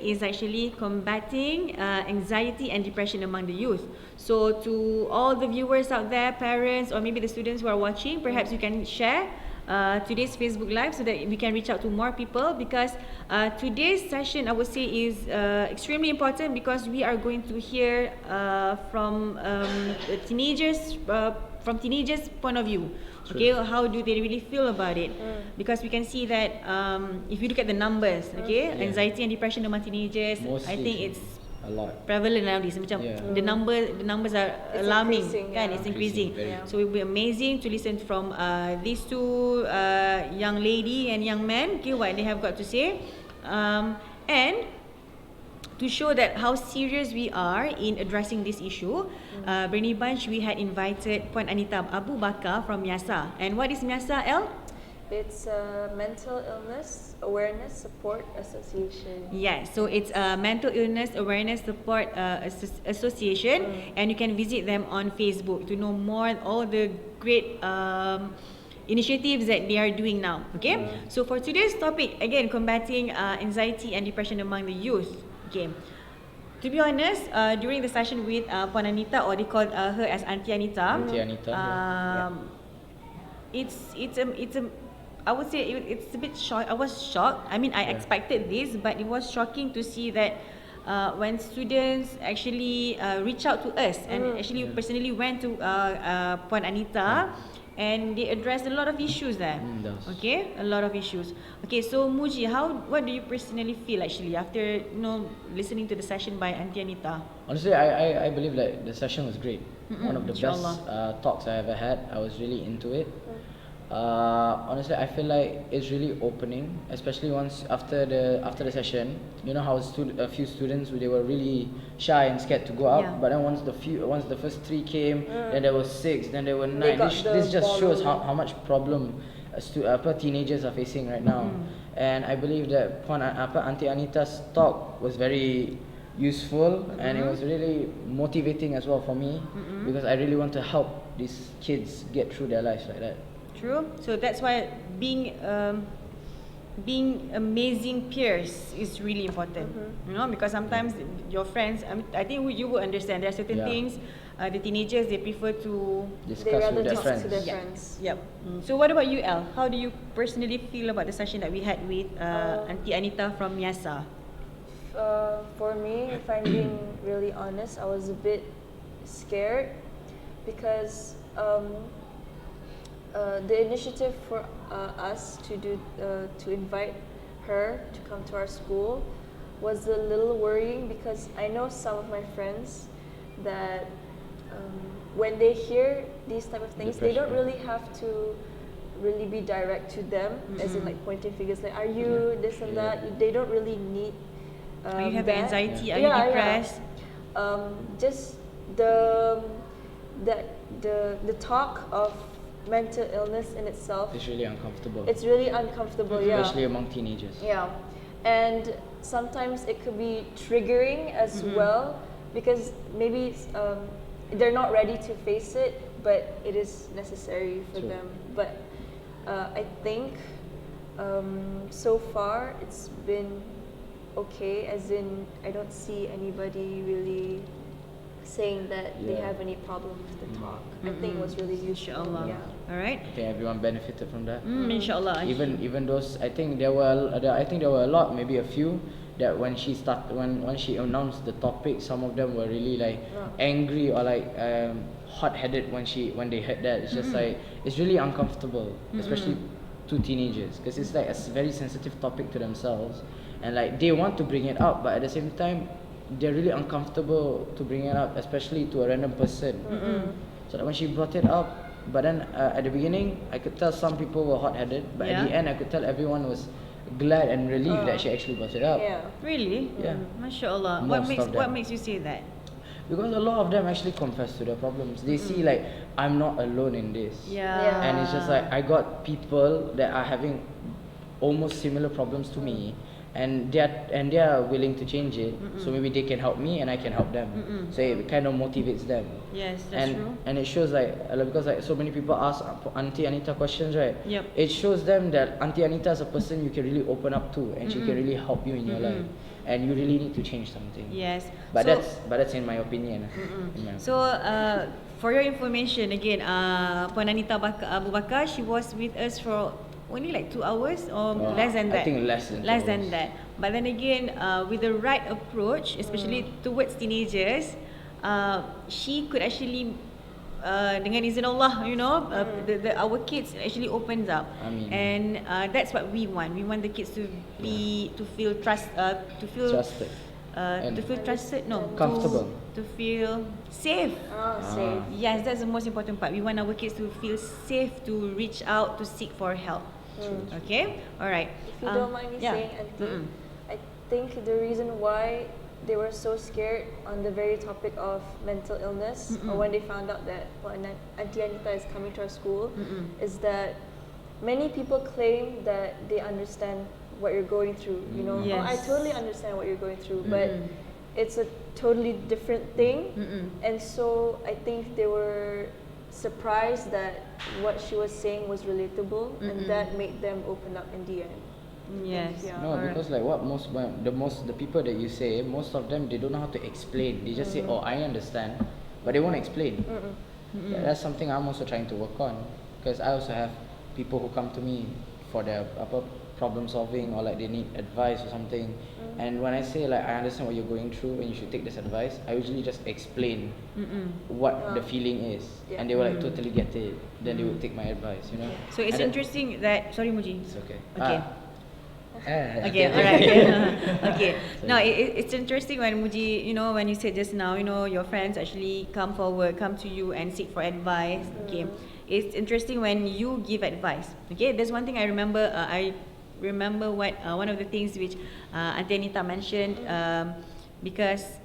is actually combating anxiety and depression among the youth. So to all the viewers out there, parents or maybe the students who are watching, perhaps you can share today's Facebook Live so that we can reach out to more people, because today's session I would say is extremely important, because we are going to hear from teenagers point of view. Okay, how do they really feel about it? Because we can see that if you look at the numbers, okay, anxiety and depression among teenagers, Mostly I think it's a lot prevalent nowadays. Macam the numbers are It's alarming, increasing, kan? yeah. It's increasing. Increasing, So it will be amazing to listen from these two young lady and young man, okay, what they have got to say, and to show that how serious we are in addressing this issue. Bernie Bunch, we had invited Puan Anita Abu Bakar from MIASA. And what is MIASA, El? It's a Mental Illness Awareness Support Association. Yes, so it's a Mental Illness Awareness Support Association, and you can visit them on Facebook to know more all the great initiatives that they are doing now. Okay, so for today's topic, again, combating anxiety and depression among the youth. Okay, to be honest, during the session with Puan Anita, or they called her as Auntie Anita. Auntie Anita, It's a I would say it's a bit shocked. I was shocked. I mean, I expected this, but it was shocking to see that when students actually reach out to us and actually personally went to Puan Anita, and they addressed a lot of issues there. Okay, a lot of issues. Okay, so Muji, what do you personally feel actually after listening to the session by Auntie Anita? Honestly, I believe that the session was great. One of the Inshallah. best talks I ever had. I was really into it. Honestly, I feel like it's really opening, especially once after the session. You know how a few students, they were really shy and scared to go out, but then once the first 3 came, then there was 6, then there were 9. This just shows how much problem teenagers are facing right now. And I believe that Auntie Anita's talk was very useful, and it was really motivating as well for me, because I really want to help these kids get through their lives like that. True. So that's why being amazing peers is really important. Because sometimes your friends, I think you will understand, there are certain things the teenagers, they prefer to discuss with their friends. To their friends. Yep. So what about you, El? How do you personally feel about the session that we had with Auntie Anita from MIASA? For me, if I'm being really honest, I was a bit scared, because the initiative for us to invite her to come to our school was a little worrying, because I know some of my friends that when they hear these type of things, they don't really have to really be direct to them, as in like pointing fingers like, are you this and that. They don't really need Are you having anxiety? Are Yeah, you depressed? Just the talk of mental illness in itself, It's really uncomfortable. it's really uncomfortable, Especially among teenagers. yeah. And sometimes it could be triggering as well, because maybe they're not ready to face it, but it is necessary for them. But I think so far it's been okay, as in I don't see anybody really saying that they have any problem with the talk. I think it was really useful. Inshallah. Yeah. All right. I think everyone benefited from that. Inshallah. Even those, I think there were a lot, maybe a few, that when she announced the topic, some of them were really like angry or like hot-headed when they heard that. It's just like, it's really uncomfortable, especially to teenagers, because it's like a very sensitive topic to themselves, and like they want to bring it up, but at the same time they're really uncomfortable to bring it up, especially to a random person. So that when she brought it up, but then at the beginning I could tell some people were hot-headed, but at the end I could tell everyone was glad and relieved that she actually brought it up. Yeah. Really? Yeah. MashaAllah. Most of them. What makes you say that? Because a lot of them actually confess to their problems. They see like, I'm not alone in this. Yeah. And it's just like, I got people that are having almost similar problems to me, and they are willing to change it. So maybe they can help me and I can help them. So it kind of motivates them. Yes, that's true. And it shows like, because like so many people ask Auntie Anita questions, right? Yep. It shows them that Auntie Anita is a person you can really open up to, and she can really help you in your life. and you really need to change something. Yes. But So- that's in my opinion. In my So, for your information, again, Puan Anita Abu Bakar, she was with us for only like 2 hours or less than I that. think less than 2 Less than hours. that. But then again, with the right approach, especially towards teenagers, she could actually, dengan izin Allah, you know, our kids actually opens up. Amin. And that's what we want. We want the kids to be, to feel to feel Trusted. to feel trusted, no, Comfortable. to feel safe. Safe. Yes, that's the most important part. We want our kids to feel safe to reach out to seek for help. Okay, all right. If you don't mind me saying, Auntie, I think the reason why they were so scared on the very topic of mental illness, or when they found out that Auntie Anita is coming to our school, is that many people claim that they understand what you're going through. You know, Yes. oh, I totally understand what you're going through, but it's a totally different thing. And so I think they were surprised that what she was saying was relatable, and that made them open up in the end. Yes. Yeah. No, Alright. because like the people that you say, most of them they don't know how to explain. They just say, "Oh, I understand," but they won't explain. That's something I'm also trying to work on, because I also have people who come to me for their problem solving, or like they need advice or something. And when I say like I understand what you're going through and you should take this advice, I usually just explain what the feeling is, Yeah. and they will like totally get it. Then they will take my advice, you know. So it's And that- interesting that, sorry Muji. It's okay. Okay. Okay. Okay, alright. Okay. No, it's interesting when Muji, you know, when you said just now, you know, your friends actually come forward, come to you and seek for advice. Okay. It's interesting when you give advice. Okay, there's one thing I remember. I remember what one of the things which Auntie Anita mentioned, because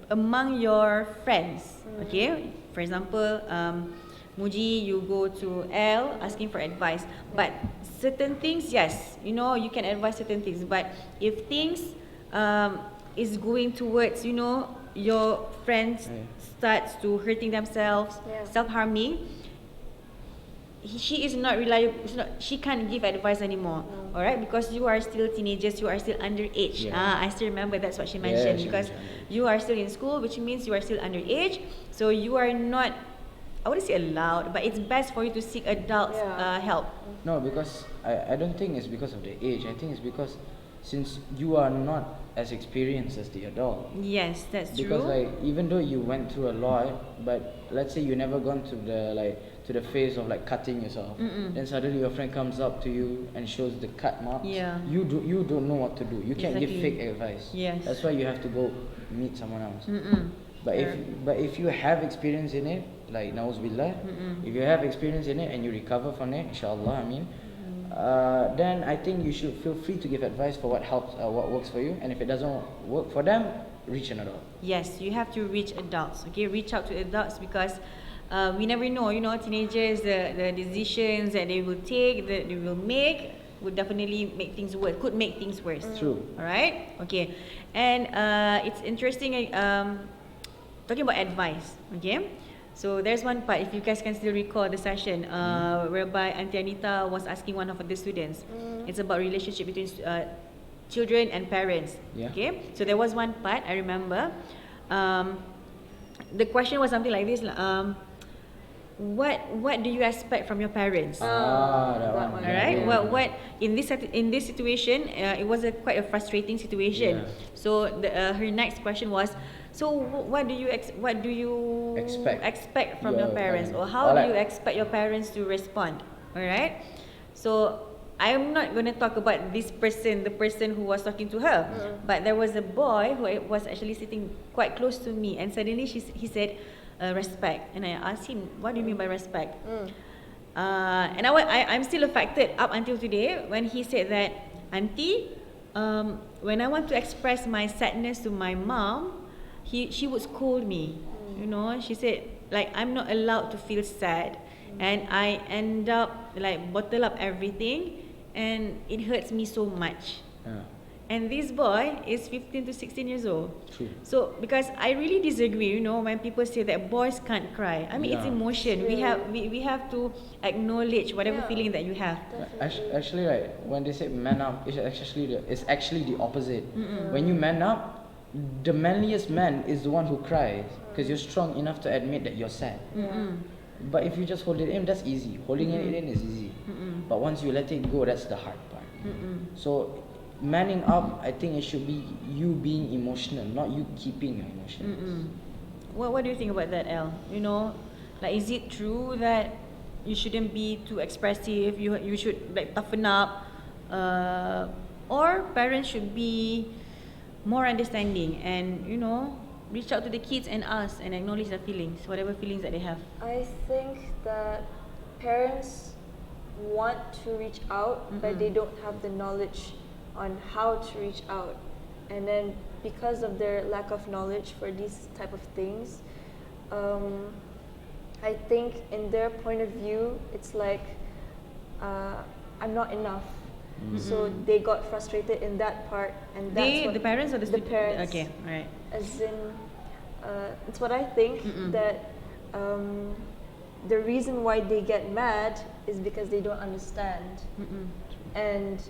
among your friends, okay, for example, Muji, you go to L asking for advice, but certain things, yes, you know, you can advise certain things, but if things is going towards, you know, your friends starts to hurting themselves, self-harming, she is not reliable. She can't give advice anymore. All right, because you are still teenagers, you are still underage. Yeah. I still remember that's what she mentioned, she because mentioned you are still in school, which means you are still underage. So you are not, I wouldn't say allowed, but it's best for you to seek adults help. No, because I don't think it's because of the age. I think it's because since you are not as experienced as the adult. Yes, that's Because true. like even though you went through a lot, but let's say you never gone to the phase of like cutting yourself, then suddenly your friend comes up to you and shows the cut marks. Yeah. You don't know what to do. You can't give Exactly. fake advice. Yes. That's why you have to go meet someone else. But Sure. if you have experience in it, like Nauzubillah, if you have experience in it and you recover from it, inshallah, then I think you should feel free to give advice for what helps, what works for you, and if it doesn't work for them, reach an adult. Yes, you have to reach adults. Okay, reach out to adults, because we never know. You know, teenagers, the decisions that they will take, that they will make, would definitely make things worse. Could make things worse. True. All right. Okay, and it's interesting. Talking about advice. Okay. So there's one part, if you guys can still recall the session, whereby Auntie Anita was asking one of the students. It's about relationship between children and parents. Yeah. Okay. So there was one part I remember. The question was something like this. What do you expect from your parents? That one. one. Alright. Yeah. What in this situation, it was quite a frustrating situation. Yeah. So her next question was, so what do you expect from your Your parents, or parents. how Or do like- you expect your parents to respond? Alright. So I'm not going to talk about this person, the person who was talking to her, but there was a boy who was actually sitting quite close to me, and suddenly he said, respect. And I asked him, what do you mean by respect? And I'm still affected up until today when he said that, Auntie, when I want to express my sadness to my mom, she would scold me. You know, she said, like, I'm not allowed to feel sad, and I end up like bottle up everything, and it hurts me so much. And this boy is 15 to 16 years old. True. So because I really disagree, when people say that boys can't cry. I mean, it's Yeah. emotion. We have to acknowledge whatever Yeah. feeling that you have. Actually, right, when they say man up, it's actually the opposite. When you man up, the manliest man is the one who cries because you're strong enough to admit that you're sad. But if you just hold it in, that's easy. Holding it in is easy. But once you let it go, that's the hard part. So manning up, I think it should be you being emotional, not you keeping your emotions. What do you think about that, El? Like, is it true that you shouldn't be too expressive? You should like toughen up, or parents should be more understanding and reach out to the kids and ask and acknowledge their feelings, whatever feelings that they have. I think that parents want to reach out, but they don't have the knowledge on how to reach out. And then because of their lack of knowledge for these type of things, I think in their point of view, it's like I'm not enough. So they got frustrated in that part, and that's The parents or the the student? parents. Okay, right. As in, it's what I think that the reason why they get mad is because they don't understand, and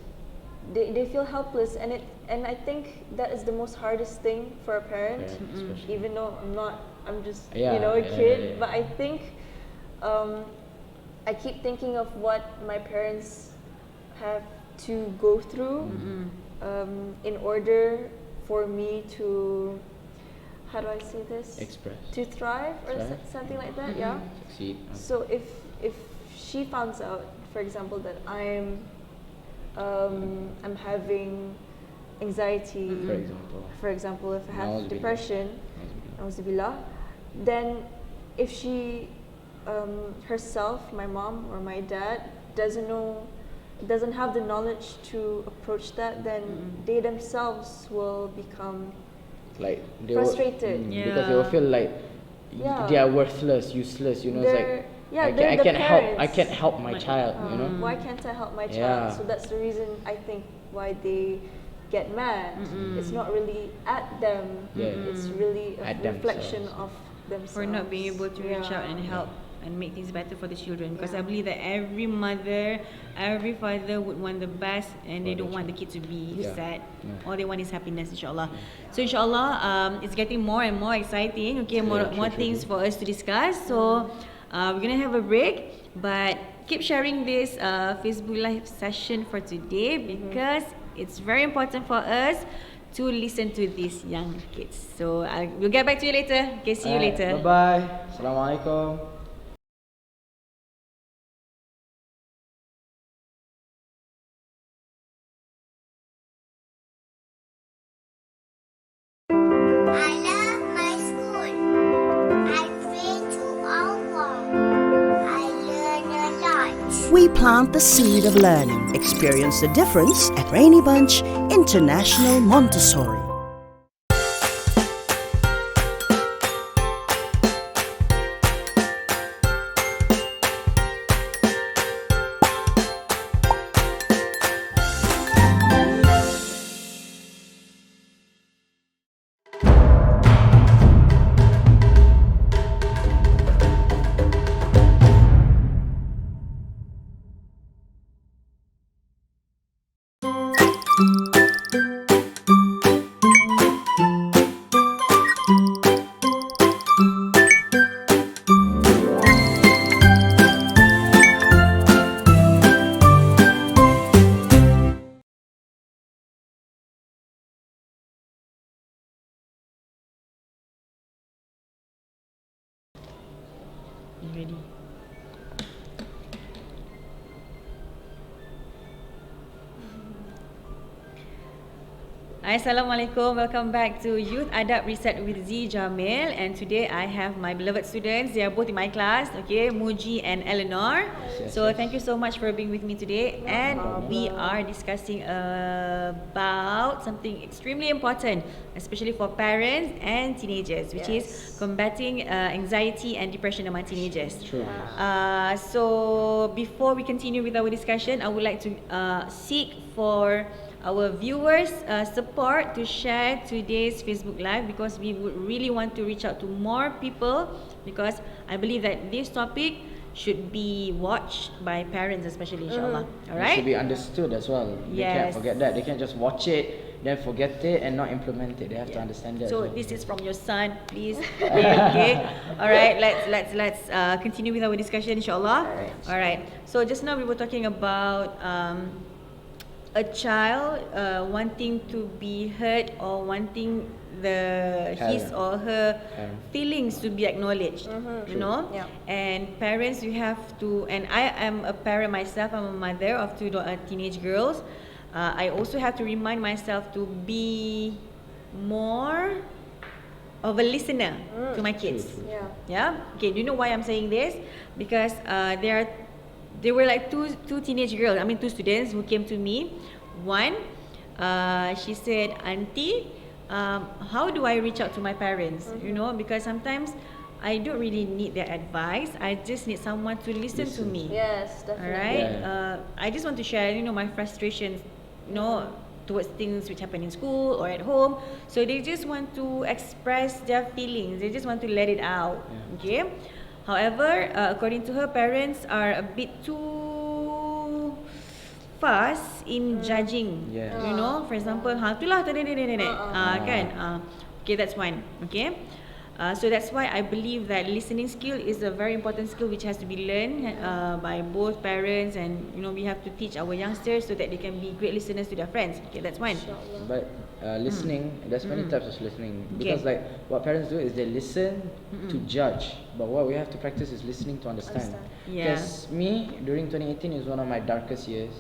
they feel helpless, and I think that is the most hardest thing for a parent. Especially. Even though I'm just Yeah, a kid, yeah. but I think I keep thinking of what my parents have to go through in order for me to, how do I say this? Express. To thrive or Thrive? something like that. Yeah. Succeed. So if she finds out, for example, that I'm having anxiety, for example, if I have Nauzubillah. depression, Nauzubillah, then if she herself, my mom or my dad, doesn't have the knowledge to approach that, then they themselves will become Like frustrated. because they will feel like Yeah. they are worthless, useless. It's They're- like they're I the can't help. I parents. can't help my child. Why can't I help my child? Yeah. So that's the reason I think why they get mad. It's not really at them. Yeah. It's really a At reflection themselves. of themselves. For not being able to reach out and help and make things better for the children, because I believe that every mother, every father would want the best, and they For the don't want the kid to be Yeah. sad. Yeah. All they want is happiness, inshallah. So inshallah, it's getting more and more exciting. Okay, more True. things for us to discuss. So we're gonna have a break, but keep sharing this Facebook Live session for today, because it's very important for us to listen to these young kids. So we'll get back to you later. Okay, see you later. Bye bye. Assalamualaikum. I love my school. I pray to Allah. I learn a lot. We plant the seed of learning. Experience the difference at Rainy Bunch International Montessori. You ready? Assalamualaikum. Welcome back to Youth Adab Reset with Zee Jamil, and today I have my beloved students. They are both in my class, okay, Muji and Eleanor. So thank you so much for being with me today, and we are discussing about something extremely important, especially for parents and teenagers, which is combating anxiety and depression among teenagers. True. So before we continue with our discussion, I would like to seek for our viewers support to share today's Facebook Live, because we would really want to reach out to more people, because I believe that this topic should be watched by parents especially, inshallah. It Alright? should be understood as well. They can't Yes. forget that. They can't just watch it, then forget it and not implement it. They have to understand that. So as well. this is from your son, please. Okay. All right. Let's continue with our discussion, inshallah. All right. So just now we were talking about a child wanting to be heard, or wanting his or her feelings to be acknowledged. You know. Yeah. And parents, you have to. And I am a parent myself. I'm a mother of two teenage girls. I also have to remind myself to be more of a listener to my kids. Yeah. Yeah. Okay. Do you know why I'm saying this? Because there were like two teenage girls. I mean, two students who came to me. One, she said, "Auntie, how do I reach out to my parents?" You know, because sometimes I don't really need their advice. I just need someone to listen to me. Yes, definitely. Alright. Yeah. I just want to share, my frustrations, towards things which happen in school or at home. So they just want to express their feelings. They just want to let it out. Okay. However, according to her, parents are a bit too fast in judging. Yes. You know, for example, itulah tadi kan. Okay, that's one. Okay. So that's why I believe that listening skill is a very important skill which has to be learned by both parents, and we have to teach our youngsters so that they can be great listeners to their friends. Okay, that's one. But listening, there's many types of listening. Okay. Because like what parents do is they listen to judge, but what we have to practice is listening to understand. Yeah. Because me, during 2018 is one of my darkest years,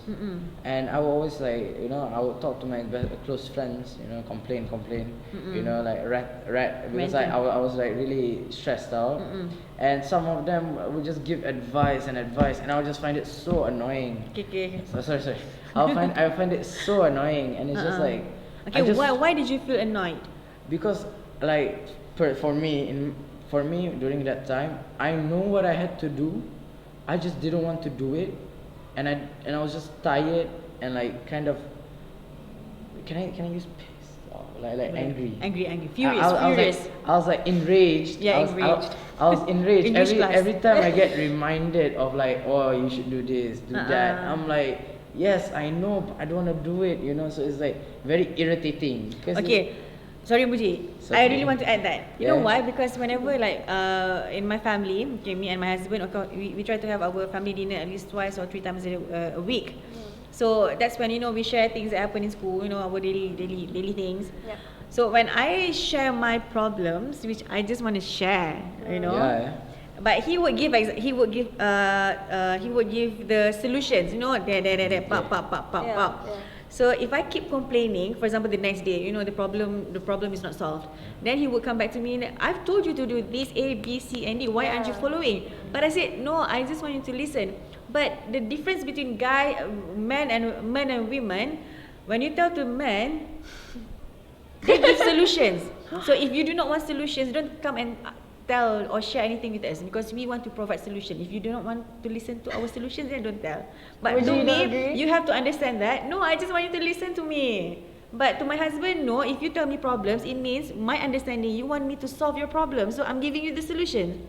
and I will always I would talk to my close friends, complain, like rat, because I was like really stressed out, and some of them would just give advice, and I would just find it so annoying. Okay. So, sorry. I find it so annoying, and it's just like. Okay, I just, why did you feel annoyed? Because like for me during that time, I know what I had to do. I just didn't want to do it, and I was just tired and like kind of. Can I use pissed? Like angry. Angry, furious, I was like enraged. Yeah, enraged. I was enraged English class. every time I get reminded of like, oh, you should do this, do that. I'm like, yes, I know, but I don't want to do it. So it's like very irritating. Okay. Sorry, Muji. It's I okay. really want to add that. You know why? Because whenever in my family, okay, me and my husband, okay, we try to have our family dinner at least twice or 3 times a week. So that's when we share things that happen in school. Our daily things. Yeah. So when I share my problems, which I just want to share, Yeah. but he would give the solutions. There, pop. Yeah. So if I keep complaining, for example, the next day, the problem is not solved. Then he would come back to me and I've told you to do this A, B, C, and D. Why aren't you following? But I said no. I just want you to listen. But the difference between men and women, when you tell to men, they give solutions. So if you do not want solutions, don't come and tell or share anything with us, because we want to provide solution. If you do not want to listen to our solutions, then don't tell. But Would to you not me, agree? you have to understand that. No, I just want you to listen to me. But to my husband, no. If you tell me problems, it means my understanding. You want me to solve your problem, so I'm giving you the solution.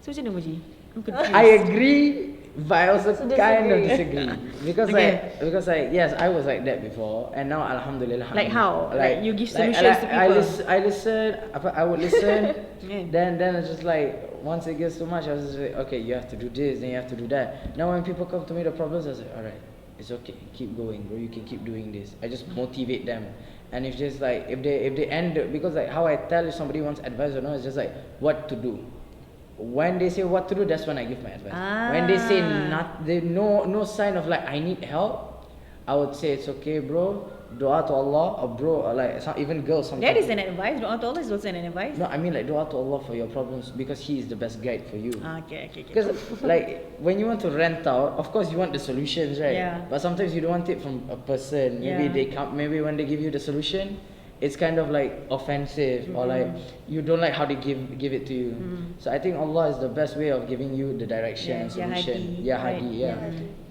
So macam mana, Muji? I'm confused. I agree, but I also kind of disagree. Because Okay. yes, I was like that before, and now alhamdulillah. Like how? Like you give solutions to people? I listen. I would listen. Yeah. Then it's just like once it gets too much, I was just like, okay, you have to do this, then you have to do that. Now when people come to me the problems, I was like, alright, it's okay, keep going, bro. You can keep doing this. I just motivate them. And if just like if they end, because like how I tell if somebody wants advice or not, it's just like what to do. When they say what to do, that's when I give my advice. When they say no sign of like I need help, I would say it's okay, bro. Dua to Allah, or bro, or like even girls sometimes. That is an advice. Dua to Allah is also an advice. No, I mean like dua to Allah for your problems, because He is the best guide for you. Okay. Because like when you want to rent out, of course you want the solutions, right? Yeah. But sometimes you don't want it from a person. Maybe Yeah. maybe when they give you the solution, it's kind of like offensive, or like you don't like how they give it to you. So I think Allah is the best way of giving you the direction and Yeah, solution. Hadi, Ya right? Hadi, yeah.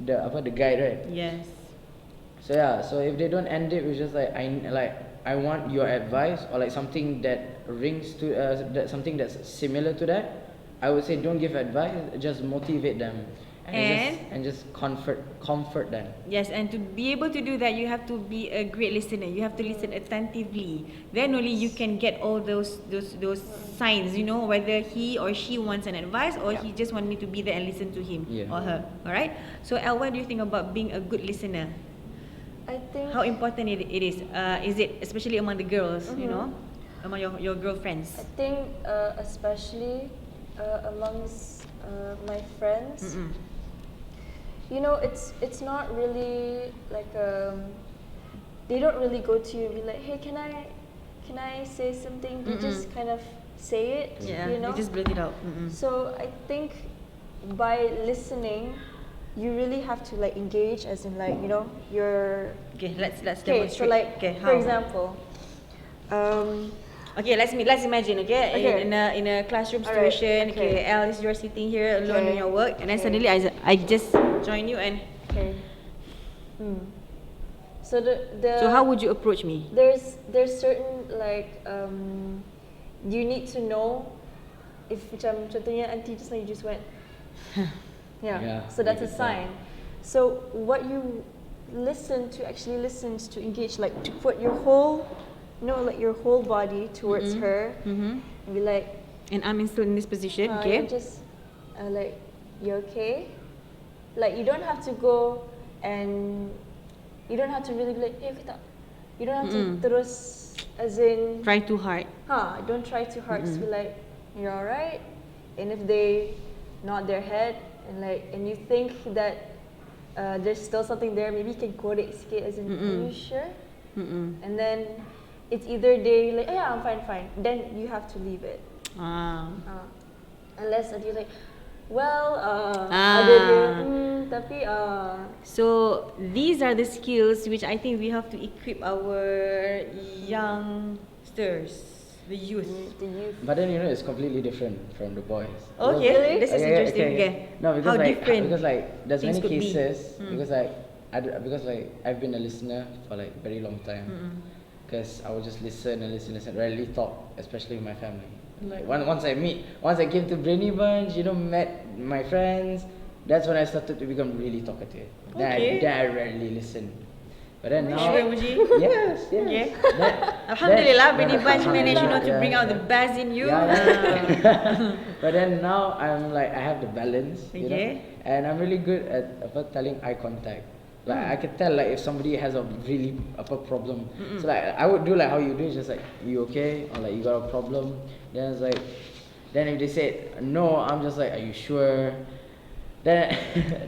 Yeah. The guide, right? Yes. So yeah, so if they don't end it with just like I want your advice or like something that rings to something that's similar to that, I would say don't give advice, just motivate them and just comfort them. Yes, and to be able to do that, you have to be a great listener. You have to listen attentively. Then only you can get all those signs. You know whether he or she wants an advice or he just want me to be there and listen to him or her. All right. So, El, what do you think about being a good listener? I think How important it is? Is it especially among the girls? You know, among your girlfriends. I think especially amongst my friends, you know, it's not really like they don't really go to you and be like, hey, can I say something? They just kind of say it. Yeah, you know, they just blurt it out. So I think by listening, you really have to like engage, as in like, you know, you're Okay, let's okay. demonstrate. So like, okay, for example, okay, let's imagine. Okay, Okay. in a classroom Alright, situation. okay. Okay, Alice, you're sitting here alone Okay, doing your work, and then okay. suddenly I just join you, and okay. So so how would you approach me? there's certain like you need to know if macam contohnya auntie just now you just went Yeah, so that's a you could tell. sign. So what you actually listen to engage, like to put your whole, you know, like your whole body towards her and be like, And I'm still in this position. Okay. you just like, you okay? Like you don't have to go and you don't have to really be like, hey, okay tak? You don't have to terus as in Try too hard. don't try too hard. Just be like, you're alright. And if they nod their head and you think that there's still something there, maybe you can korek sikit as in, are you sure? And then it's either they like, oh yeah, I'm fine. Then you have to leave it. Unless you're like, well, ada dia, tapi So these are the skills which I think we have to equip our youngsters, the youth. the youth. But then you know it's completely different from the boys. Okay, Really? this is interesting. Okay. No, because How like different because like there's things many could be. cases because like I've been a listener for like very long time. Because I would just listen, rarely talk, especially with my family. Like once I came to Brainy Bunch, you know, met my friends, that's when I started to become really talkative. Okay. Then I rarely listen. But then now, Sure, Muji? yes. Okay. That- Alhamdulillah, that- Brainy Bunch managed, you know, to yeah, bring out the yeah. best in you. Yeah. But then now I'm like I have the balance, you know, Okay. and I'm really good at telling eye contact. Like I can tell like if somebody has a really problem. So like I would do like how you do, just like, you okay, or like you got a problem. Then it's like, then if they said no, I'm just like, are you sure? Then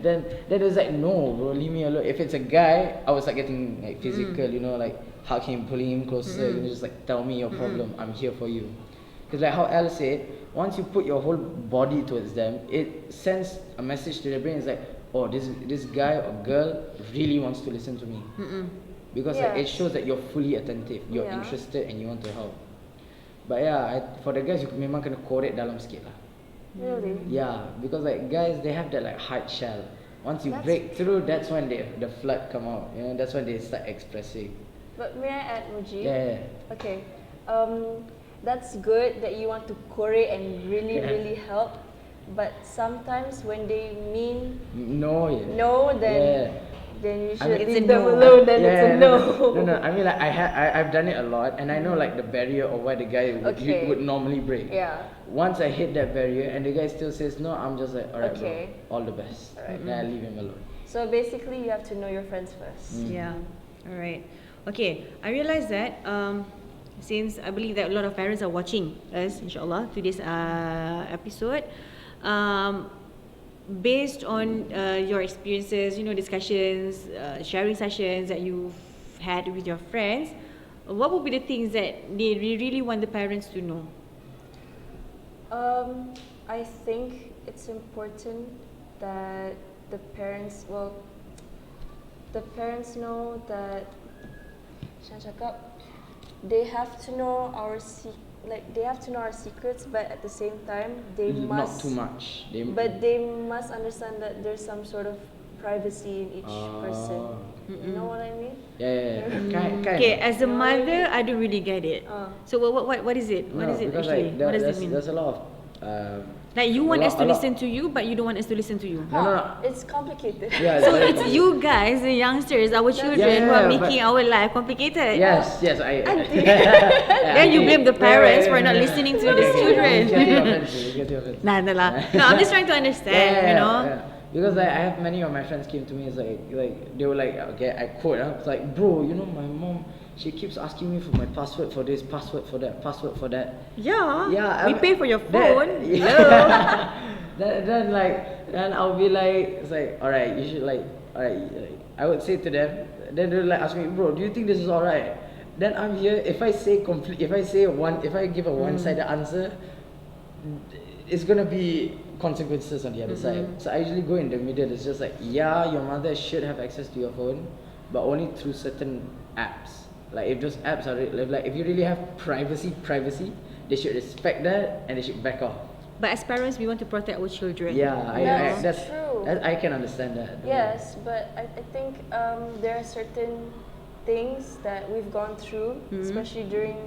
then it's like, no bro, leave me alone. If it's a guy, I was like getting like physical, you know, like hugging him, pulling him closer, you know, just like tell me your problem, I'm here for you. Because like how Al said, once you put your whole body towards them, it sends a message to their brain. It's like, oh, this guy or girl really wants to listen to me. Because like it Yes. shows that you're fully attentive, you're Yeah. interested and you want to help. But yeah, for the guys, you memang kena korek dalam sikit lah. Really? Yeah, because like guys, they have that like hard shell. Once you That's break through, that's when the flood come out. You know, that's when they start expressing. But may I add, Muji? Yeah. Okay. That's good that you want to korek and really help. But sometimes when they mean No, yeah. no, then I you should mean, it's leave a them no. alone. Then it's a no. No. I mean, like I've done it a lot, and I know like the barrier of where the guy Okay. would normally break. Yeah. Once I hit that barrier and the guy still says no, I'm just like, alright, Okay. bro, all the best. Alright. Then I leave him alone. So basically, you have to know your friends first. Yeah. All right. Okay. I realize that since I believe that a lot of parents are watching us, inshallah, today's episode, based on your experiences, you know, discussions, sharing sessions that you've had with your friends, what would be the things that they really want the parents to know? I think it's important that the parents know that they have to know our secrets, but at the same time they Not must too much. but they must understand that there's some sort of privacy in each person. You know what I mean? Yeah. Kind Okay, of. as a mother, I don't really get it. So what is it? What No, is it because actually? like What does it mean? there's a lot of Like you a want us lot- to a lot- listen to you, but you don't want us to listen to you. No. It's complicated. Yeah, So very it's complicated. you guys, the youngsters, our children, Yeah, who are but- making our life complicated. Yes, I. Then you blame the parents for not listening to these children. Get your offense. Nah, lah. No, I'm just trying to understand, you know. Yeah. Because like, I have many of my friends came to me. It's like they were like, okay, I quote. It's like, bro, you know my mom. She keeps asking me for my password for this, password for that, password for that. Yeah. Yeah, We pay for your that- phone. then I'll be like, it's like, alright, you should like, alright. Like, I would say to them. Then they'll like ask me, bro, do you think this is alright? Then I'm here. If I give a one-sided answer, it's gonna be consequences on the other side. So I usually go in the middle. It's just like, yeah, your mother should have access to your phone, but only through certain apps. Like if those apps are like, if you really have privacy, they should respect that and they should back off. But as parents, we want to protect our children. Yeah, That's true. I can understand that. Yes, but I think there are certain things that we've gone through, especially during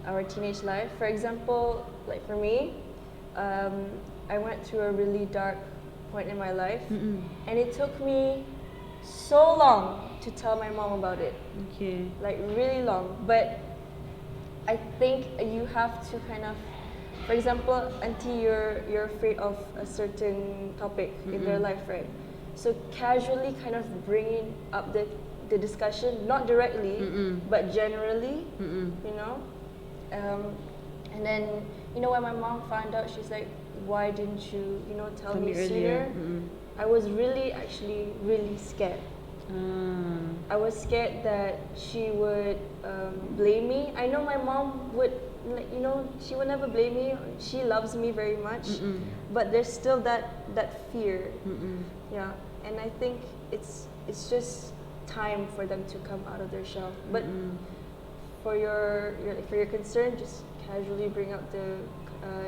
our teenage life. For example, like for me, I went through a really dark point in my life, and it took me so long to tell my mom about it. Okay. Like really long. But I think you have to kind of, for example, until you're afraid of a certain topic in their life, right? So casually kind of bringing up the discussion, not directly, but generally, you know. And then, you know, when my mom found out, she's like, "Why didn't you, tell me earlier." sooner?" I was actually really scared. I was scared that she would blame me. I know my mom would, she would never blame me. She loves me very much, but there's still that fear. Yeah, and I think it's just time for them to come out of their shell. But for your concern, just casually bring up the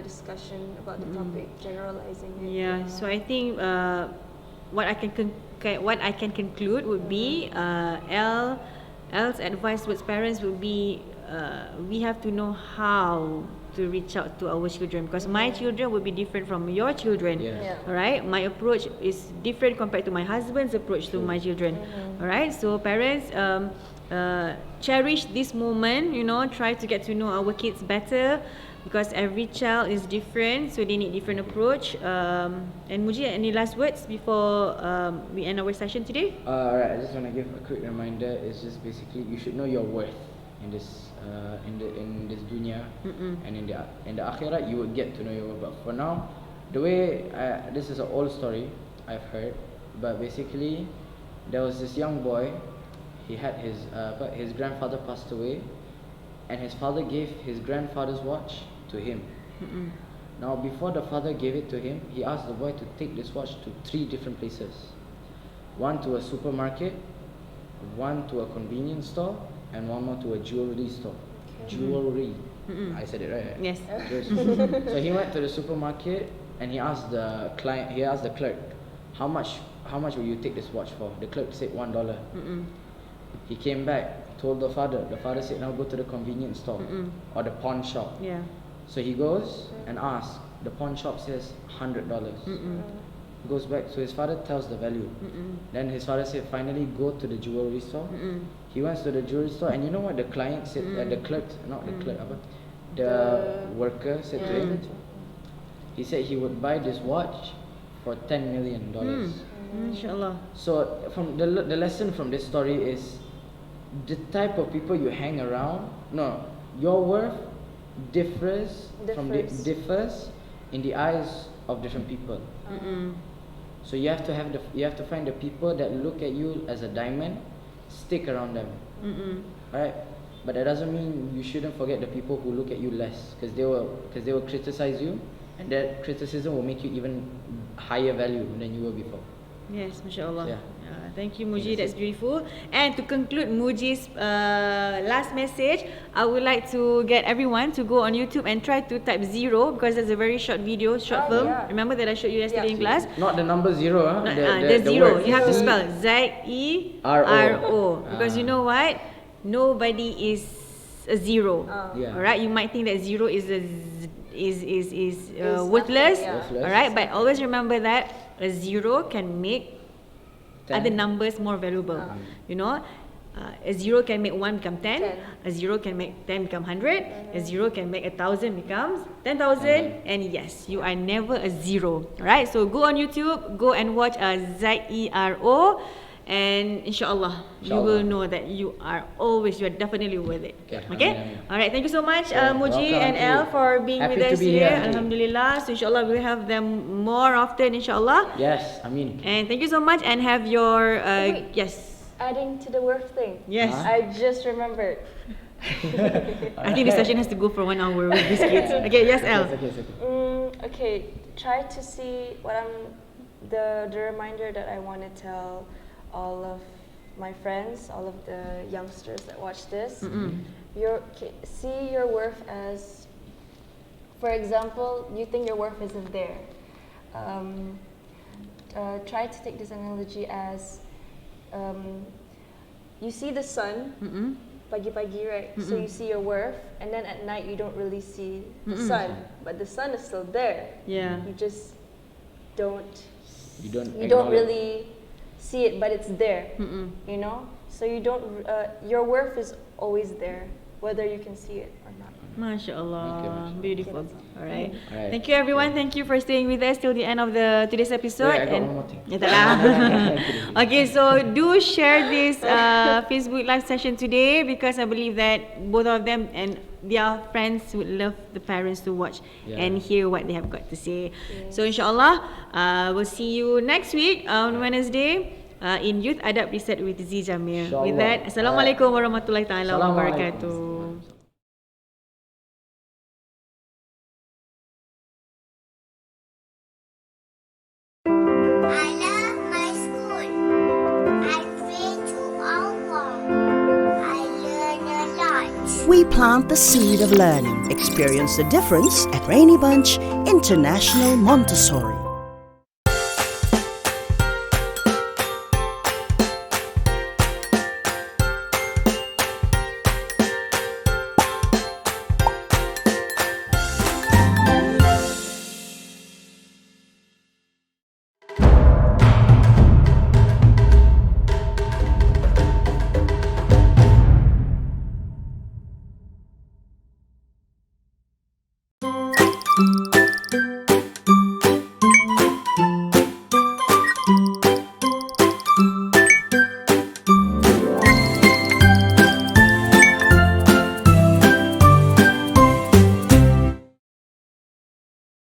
discussion about the topic, generalizing it. Yeah. So I think what I can conclude would be L's advice towards parents would be we have to know how to reach out to our children, because my children will be different from your children. Yeah. All right, my approach is different compared to my husband's approach to my children. All right, so parents, cherish this moment. Try to get to know our kids better, because every child is different, so they need different approach. And Muji, any last words before we end our session today? Alright, I just want to give a quick reminder. It's just basically you should know your worth in this in this dunya, and in the akhirat you would get to know your worth. But for now, the way this is an old story I've heard, but basically there was this young boy. He had his grandfather passed away, and his father gave his grandfather's watch to him. Now before the father gave it to him, he asked the boy to take this watch to 3 different places. One to a supermarket, one to a convenience store, and one more to a jewelry store. Jewelry. I said it right? Yes. So he went to the supermarket and he asked the clerk, how much will you take this watch for? The clerk said $1. He came back, told the father. The father said, now go to the convenience store or the pawn shop. Yeah. So he goes and asks. The pawn shop says $100. Goes back, so his father tells the value. Then his father said, finally go to the jewelry store. He went to the jewelry store, and you know what the client said? The clerk, not the clerk, the worker said to him. He said he would buy this watch for $10 million. Inshallah. So from the lesson from this story is the type of people you hang around. No, your worth differs in the eyes of different people. So you have to find the people that look at you as a diamond, stick around them. Right? But that doesn't mean you shouldn't forget the people who look at you less, because they will criticize you, and that criticism will make you even higher value than you were before. Yes, mashallah. Yeah. Thank you, Muji. That's beautiful. And to conclude Muji's last message, I would like to get everyone to go on YouTube and try to type 0 because there's a very short video, short film. yeah. Remember that I showed you yesterday in class? Not the number 0, huh? The zero. word You have to Z- spell Z-E-R-O. Because you know what? Nobody is a zero. Yeah. Alright, you might think that 0 is worthless. nothing, yeah. Worthless. Alright, but always remember that a 0 can make 10. other numbers more valuable. You know, a 0 can make 1 become 10. 10. A 0 can make 10 become 100. A 0 can make 1,000 becomes 10,000. And yes, you are never a 0. Alright, so go on YouTube, go and watch Zero, and inshallah, you will know that you are definitely worth it. Okay. Amin. Alright, thank you so much, Muji welcome and to El, you. for being Happy with to us be here. here. Alhamdulillah. So inshallah, we'll have them more often, inshallah. Yes, I mean. And thank you so much, and have your wait. yes. Adding to the worth thing. Yes. I just remembered. I think the session has to go for 1 hour with these kids. Okay, yes, El. It's okay. Okay, try to see what the reminder that I want to tell all of my friends, all of the youngsters that watch this. See your worth as, for example, you think your worth isn't there. Try to take this analogy as you see the sun pagi-pagi, right? So you see your worth, and then at night you don't really see the sun, but the sun is still there. Yeah. You just don't. You don't. You don't acknowledge- really see it, but it's there. You know. So you don't. Your worth is always there, whether you can see it or not. MashaAllah. Beautiful. Alright. Alright. Thank you everyone. Thank you for staying with us till the end of today's episode. Wait, I got one more thing. Ya, tak lah. Okay, so do share this Facebook live session today because I believe that both of them and their friends would love the parents to watch and hear what they have got to say. So inshallah, we'll see you next week on Wednesday. In Youth Adab Reset with Zee Jamil. With that, Assalamualaikum warahmatullahi taala wabarakatuh. I love my school. I pray to Allah. I learn a lot. We plant the seed of learning. Experience the difference at Rainy Bunch International Montessori.